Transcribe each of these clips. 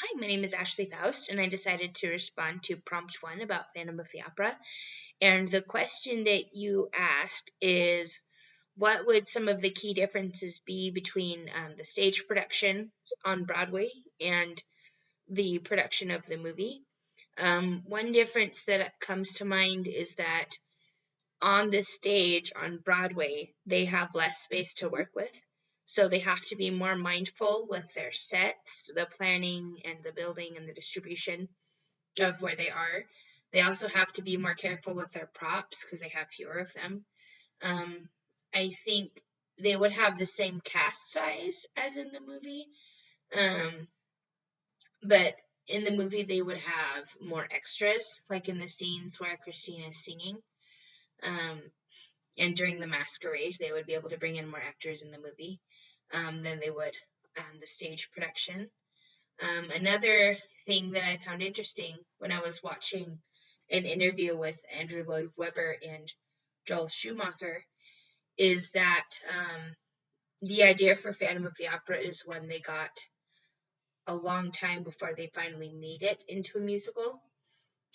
Hi, my name is Ashley Faust, and I decided to respond to prompt 1 about Phantom of the Opera. And the question that you asked is, what would some of the key differences be between the stage production on Broadway and the production of the movie? One difference that comes to mind is that on the stage on Broadway, they have less space to work with. So they have to be more mindful with their sets, the planning and the building and the distribution of where they are. They also have to be more careful with their props because they have fewer of them. I think they would have the same cast size as in the movie, but in the movie they would have more extras, like in the scenes where Christina is singing. And during the masquerade, they would be able to bring in more actors in the movie than they would the stage production. Another thing that I found interesting when I was watching an interview with Andrew Lloyd Webber and Joel Schumacher is that the idea for Phantom of the Opera is when they got a long time before they finally made it into a musical.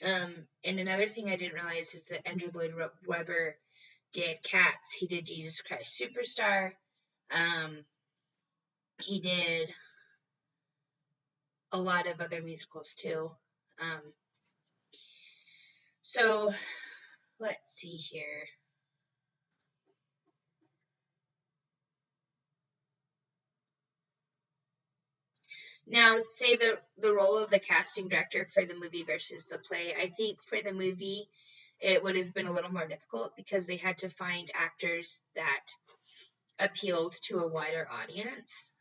And another thing I didn't realize is that Andrew Lloyd Webber did Cats. He did Jesus Christ Superstar. He did a lot of other musicals too. So let's see here. Now, say the role of the casting director for the movie versus the play. I think for the movie, it would have been a little more difficult because they had to find actors that appealed to a wider audience.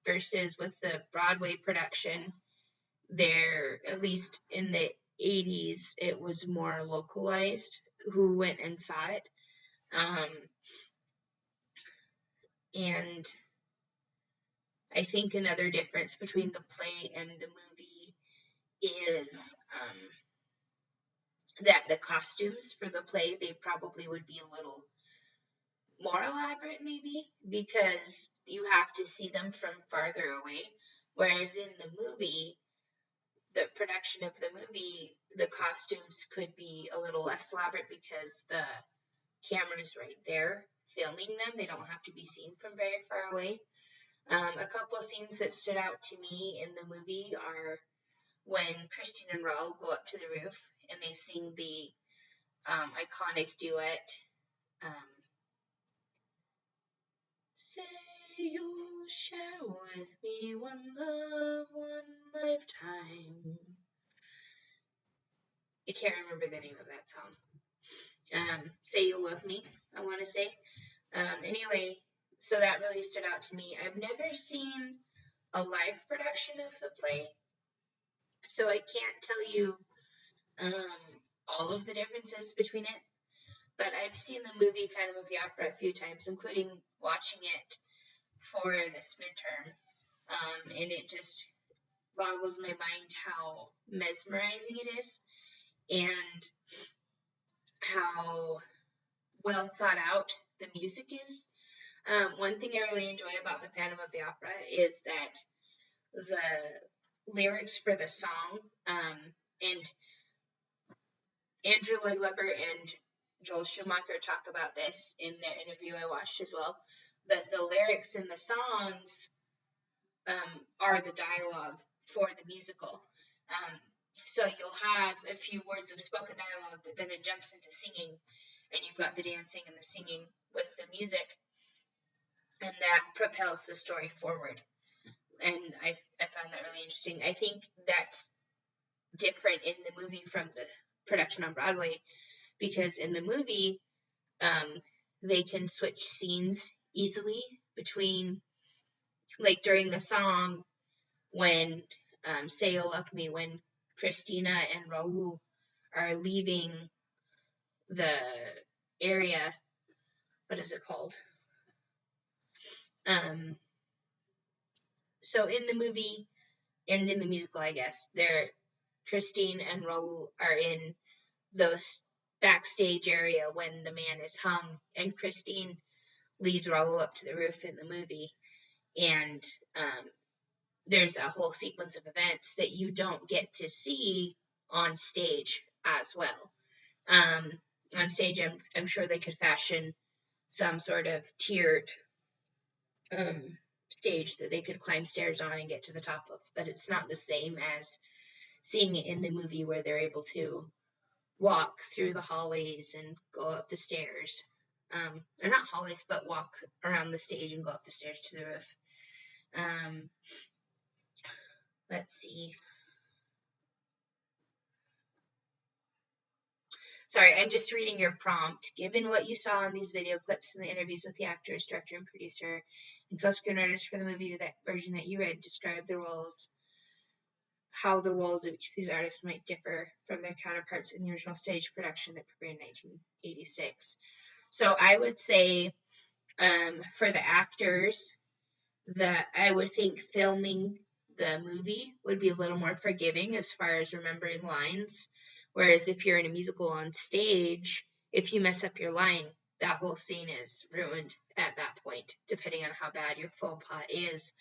Versus with the Broadway production, there, at least in the 80s, it was more localized who went and saw it. And I think another difference between the play and the movie is that the costumes for the play, they probably would be a little more elaborate maybe because you have to see them from farther away. Whereas in the movie, the production of the movie, the costumes could be a little less elaborate because the camera's right there filming them. They don't have to be seen from very far away. A couple of scenes that stood out to me in the movie are when Christine and Raul go up to the roof and they sing the iconic duet, Say you'll share with me one love, one lifetime. I can't remember the name of that song. Say You Love Me, I want to say. Anyway, so that really stood out to me. I've never seen a live production of the play, so I can't tell you all of the differences between it, but I've seen the movie Phantom of the Opera a few times, including watching it for this midterm, and it just boggles my mind how mesmerizing it is and how well thought out the music is. One thing I really enjoy about the Phantom of the Opera is that the lyrics for the song, and Andrew Lloyd Webber and Joel Schumacher talk about this in their interview I watched as well, but the lyrics in the songs are the dialogue for the musical. So you'll have a few words of spoken dialogue, but then it jumps into singing, and you've got the dancing and the singing with the music, and that propels the story forward. And I found that really interesting. I think that's different in the movie from the production on Broadway, because in the movie, they can switch scenes easily between, like during the song, when Say You Love Me, when Christina and Raul are leaving the area, what is it called? So in the movie and in the musical, I guess, Christine and Raul are in the backstage area when the man is hung, and Christine leads Raul up to the roof in the movie, and there's a whole sequence of events that you don't get to see on stage as well. On stage, I'm sure they could fashion some sort of tiered stage that they could climb stairs on and get to the top of, but it's not the same as seeing it in the movie where they're able to walk through the hallways and go up the stairs. Or not hallways, but walk around the stage and go up the stairs to the roof. Let's see. Sorry, I'm just reading your prompt. Given what you saw in these video clips and the interviews with the actors, director, and producer, and co-screenwriters for the movie, that version that you read, describe the roles, how the roles of each of these artists might differ from their counterparts in the original stage production that premiered in 1986. So I would say, for the actors, that I would think filming the movie would be a little more forgiving as far as remembering lines. Whereas if you're in a musical on stage, if you mess up your line, that whole scene is ruined at that point, depending on how bad your faux pas is.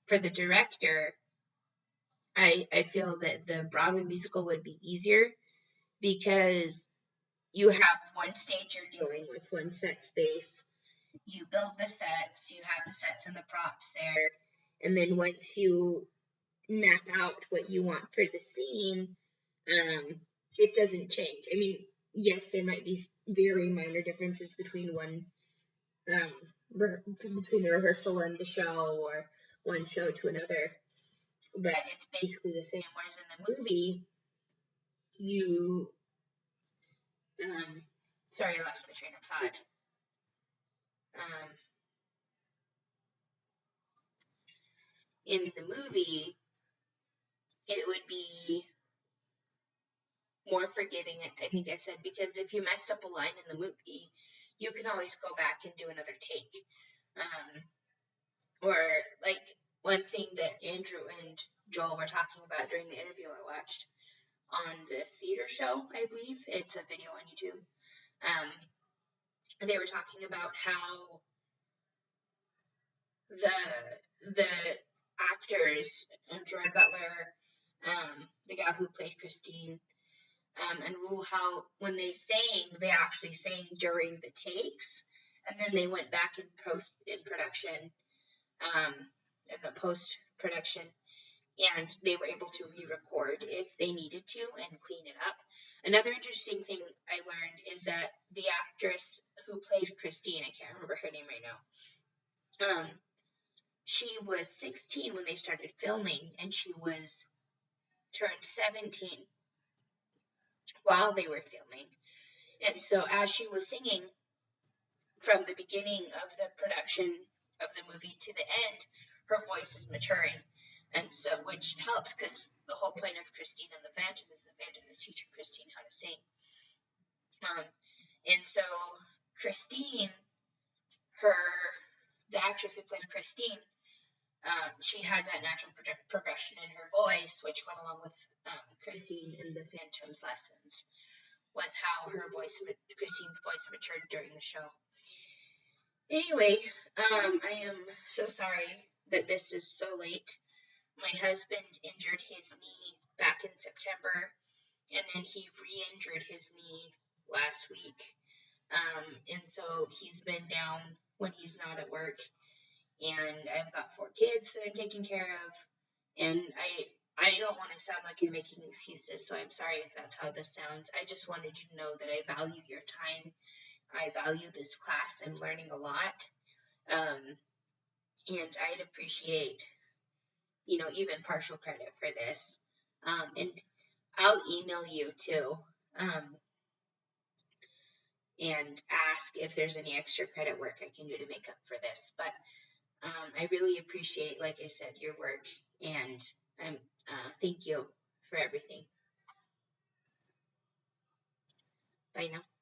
For the director, I feel that the Broadway musical would be easier because you have one stage you're dealing with, one set space. You build the sets, you have the sets and the props there, and then once you map out what you want for the scene, it doesn't change. I mean, yes, there might be very minor differences between between the rehearsal and the show, or one show to another, but it's basically the same. Whereas in the movie, you, sorry, I lost my train of thought. In the movie, it would be more forgiving, I think I said, because if you messed up a line in the movie, you can always go back and do another take. Or like one thing that Andrew and Joel were talking about during the interview I watched on the theater show, I believe. It's a video on YouTube. They were talking about how the actors, Gerard Butler, the guy who played Christine, and Rule, how when they sang, they actually sang during the takes, and then they went back in production, in the post production, and they were able to re-record if they needed to and clean it up. Another interesting thing I learned is that the actress who played Christine, I can't remember her name right now, she was 16 when they started filming, and she was turned 17 while they were filming. And so as she was singing from the beginning of the production of the movie to the end, her voice is maturing. And so, which helps, because the whole point of Christine and the Phantom is teaching Christine how to sing. And so Christine, the actress who played Christine, she had that natural progression in her voice, which went along with Christine in the Phantom's lessons, with how Christine's voice matured during the show. Anyway, I am so sorry that this is so late. My husband injured his knee back in September, and then he re-injured his knee last week. And so he's been down when he's not at work, and I've got 4 kids that I'm taking care of, and I don't want to sound like I'm making excuses, so I'm sorry if that's how this sounds. I just wanted you to know that I value your time. I value this class. I'm learning a lot, and I'd appreciate, even partial credit for this. And I'll email you too, and ask if there's any extra credit work I can do to make up for this. But I really appreciate, like I said, your work, and thank you for everything. Bye now.